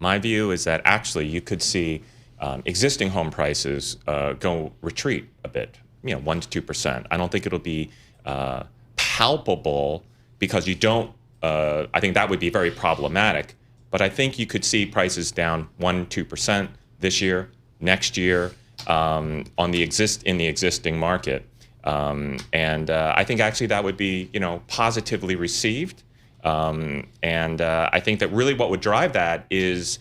My view is that actually you could see existing home prices go retreat a bit, 1% to 2%. I don't think it'll be palpable because you don't. I think that would be very problematic. But I think you could see prices down 1% to 2% this year, next year, in the existing market. And I think actually that would be, positively received. And I think that really what would drive that is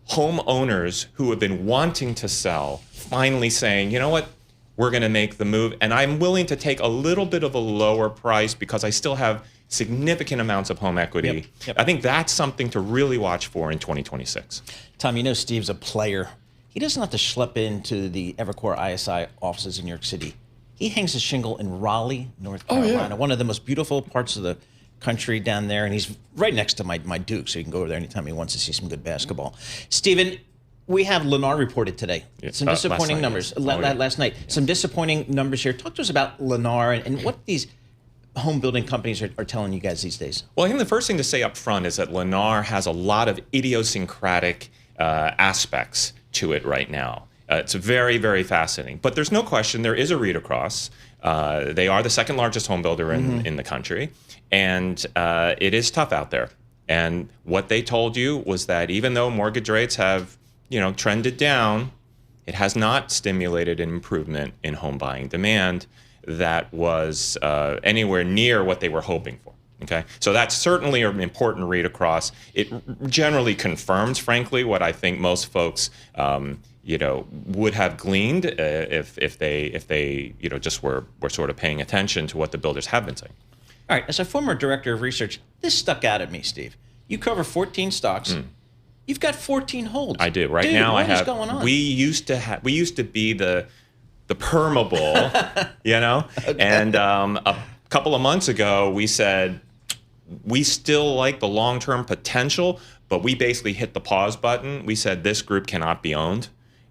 homeowners who have been wanting to sell finally saying, you know what, we're going to make the move. And I'm willing to take a little bit of a lower price because I still have significant amounts of home equity. Yep. I think that's something to really watch for in 2026. Tom, Steve's a player. He doesn't have to schlep into the Evercore ISI offices in New York City. He hangs his shingle in Raleigh, North Carolina, one of the most beautiful parts of the country down there. And he's right next to my Duke, so you can go over there anytime he wants to see some good basketball. Stephen, we have Lennar reported today. Some disappointing numbers. Last night. Some disappointing numbers here. Talk to us about Lennar and what these home building companies are telling you guys these days. Well, I think the first thing to say up front is that Lennar has a lot of idiosyncratic aspects to it right now. It's very, very fascinating. But there's no question there is a read across. They are the second largest home builder in the country. And it is tough out there. And what they told you was that even though mortgage rates have, trended down, it has not stimulated an improvement in home buying demand that was anywhere near what they were hoping for. Okay, so that's certainly an important read across. It generally confirms, frankly, what I think most folks, would have gleaned if they just were sort of paying attention to what the builders have been saying. All right, as a former director of research, this stuck out at me, Steve. You cover 14 stocks. You've got 14 holds. I do. Right now, I have. What is going on? We used to be the permable, Okay. And a couple of months ago, we said we still like the long-term potential, but we basically hit the pause button. We said this group cannot be owned.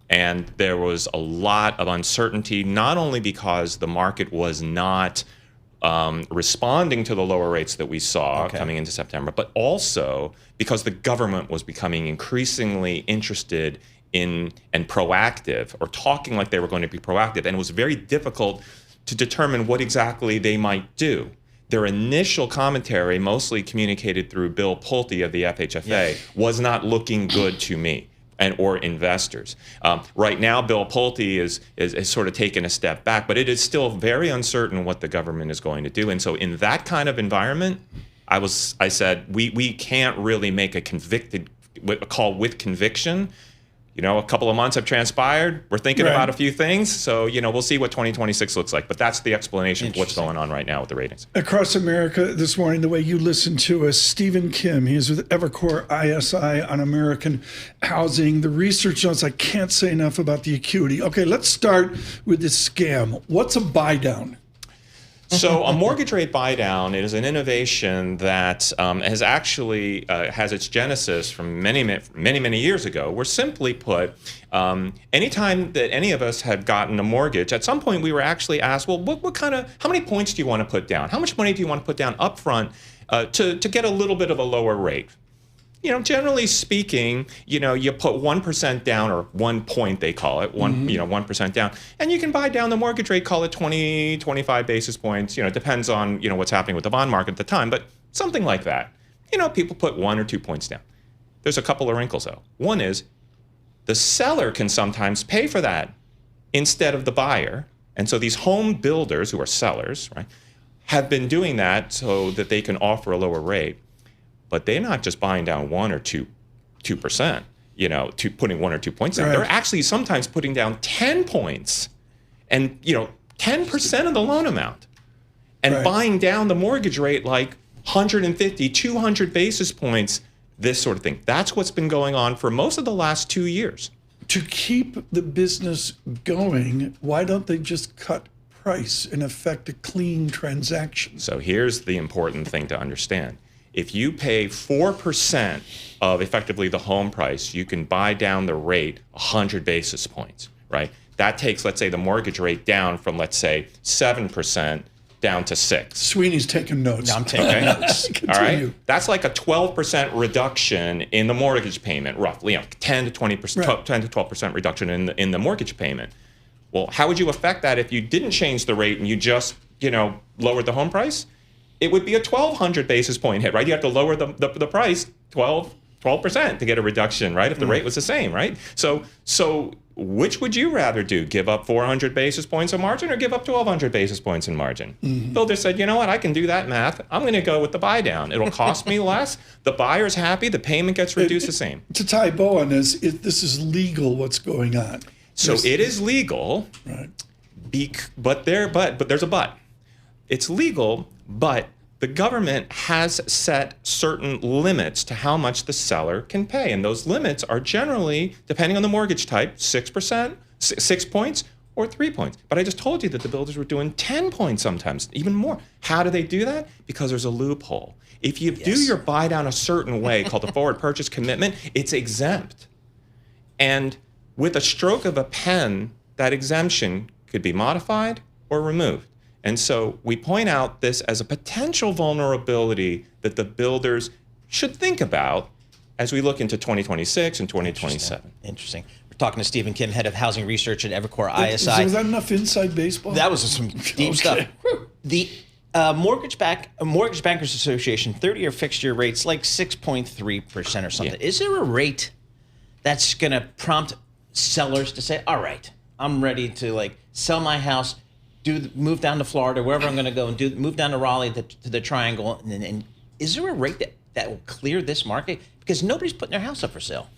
And there was a lot of uncertainty, not only because the market was not responding to the lower rates that we saw coming into September, but also because the government was becoming increasingly interested in and proactive, or talking like they were going to be proactive, and it was very difficult to determine what exactly they might do. Their initial commentary, mostly communicated through Bill Pulte of the FHFA, was not looking good to me or investors. Right now, Bill Pulte is sort of taken a step back, but it is still very uncertain what the government is going to do. And so in that kind of environment, I said, we can't really make a call with conviction. A couple of months have transpired. We're thinking about a few things. So, we'll see what 2026 looks like. But that's the explanation of what's going on right now with the ratings. Across America this morning, the way you listen to us, Stephen Kim, he is with Evercore ISI on American housing. The research notes, I can't say enough about the acuity. Okay, let's start with this scam. What's a buy down? So a mortgage rate buy down is an innovation that has actually has its genesis from many years ago, where simply put, anytime that any of us had gotten a mortgage, at some point we were actually asked, well, how many points do you want to put down? How much money do you want to put down up front to get a little bit of a lower rate? Generally speaking, you put 1% down, or 1 point they call it, 1% down, and you can buy down the mortgage rate, call it 20, 25 basis points. It depends on, what's happening with the bond market at the time, but something like that. People put 1 or 2 points down. There's a couple of wrinkles though. One is the seller can sometimes pay for that instead of the buyer. And so these home builders, who are sellers, right, have been doing that so that they can offer a lower rate. But they're not just buying down 1 or 2%, to putting 1 or 2 points down. Right. They're actually sometimes putting down 10 points and, 10% of the loan amount, and buying down the mortgage rate like 150, 200 basis points, this sort of thing. That's what's been going on for most of the last 2 years. To keep the business going, why don't they just cut price and effect a clean transaction? So here's the important thing to understand. If you pay 4% of effectively the home price, you can buy down the rate 100 basis points, right? That takes, let's say, the mortgage rate down from, let's say, 7% down to 6. Sweeney's taking notes. I'm taking notes. All right, that's like a 12% reduction in the mortgage payment, roughly, 10 to 20%, Right. 10 to 12% reduction in the mortgage payment. Well, how would you affect that if you didn't change the rate and you just, lowered the home price? It would be a 1,200 basis point hit, right? You have to lower the price 12% to get a reduction, right? If the rate was the same, right? So which would you rather do? Give up 400 basis points of margin or give up 1,200 basis points in margin? Builder said, you know what? I can do that math. I'm going to go with the buy down. It'll cost me less. The buyer's happy. The payment gets reduced the same. To tie a bow on this, this is legal what's going on. So it is legal, Right. but there's a but. It's legal, but the government has set certain limits to how much the seller can pay. And those limits are generally, depending on the mortgage type, 6%, 6 points, or 3 points. But I just told you that the builders were doing 10 points sometimes, even more. How do they do that? Because there's a loophole. If you do your buy down a certain way, called the forward purchase commitment, it's exempt. And with a stroke of a pen, that exemption could be modified or removed. And so we point out this as a potential vulnerability that the builders should think about as we look into 2026 and 2027. Interesting. We're talking to Stephen Kim, head of housing research at Evercore Was ISI. that enough inside baseball? That was some deep stuff. The Mortgage Bankers Association 30-year fixed-year rates like 6.3% or something. Yeah. Is there a rate that's going to prompt sellers to say, all right, I'm ready to sell my house, move down to Florida, wherever I'm going to go, and move down to Raleigh to the Triangle? And is there a rate that will clear this market? Because nobody's putting their house up for sale.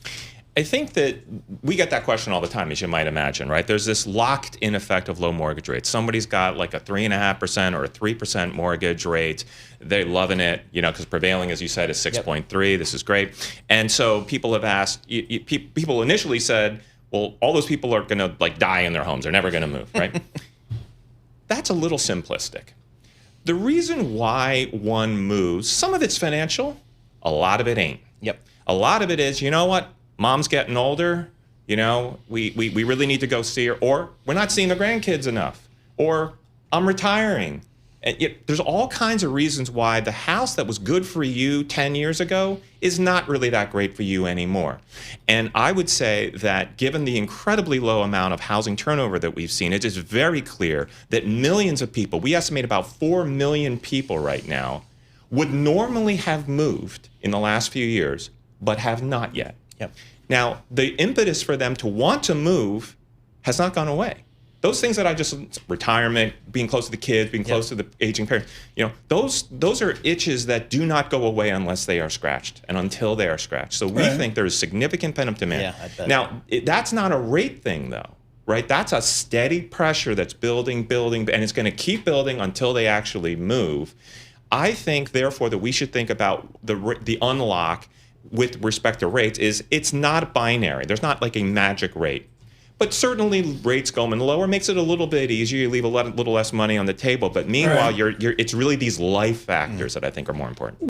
I think that we get that question all the time, as you might imagine, right? There's this locked-in effect of low mortgage rates. Somebody's got like a 3.5% or a 3% mortgage rate. They're loving it, because prevailing, as you said, is 6.3. This is great. And so people have asked, people initially said, well, all those people are going to die in their homes. They're never going to move, right? That's a little simplistic. The reason why one moves, some of it's financial, a lot of it ain't. Yep. A lot of it is, you know what? Mom's getting older. We really need to go see her. Or we're not seeing the grandkids enough. Or I'm retiring. And there's all kinds of reasons why the house that was good for you 10 years ago is not really that great for you anymore. And I would say that given the incredibly low amount of housing turnover that we've seen, it is very clear that millions of people, we estimate about 4 million people right now, would normally have moved in the last few years, but have not yet. Yep. Now, the impetus for them to want to move has not gone away. Those things that I just, retirement, being close to the kids, being close to the aging parents, those are itches that do not go away unless they are scratched and until they are scratched. So we think there's significant pent-up demand. Yeah, I bet. Now, that's not a rate thing, though, right? That's a steady pressure that's building, and it's going to keep building until they actually move. I think, therefore, that we should think about the unlock with respect to rates is it's not binary. There's not like a magic rate. But certainly rates going lower makes it a little bit easier. You leave a little less money on the table. But meanwhile, it's really these life factors that I think are more important.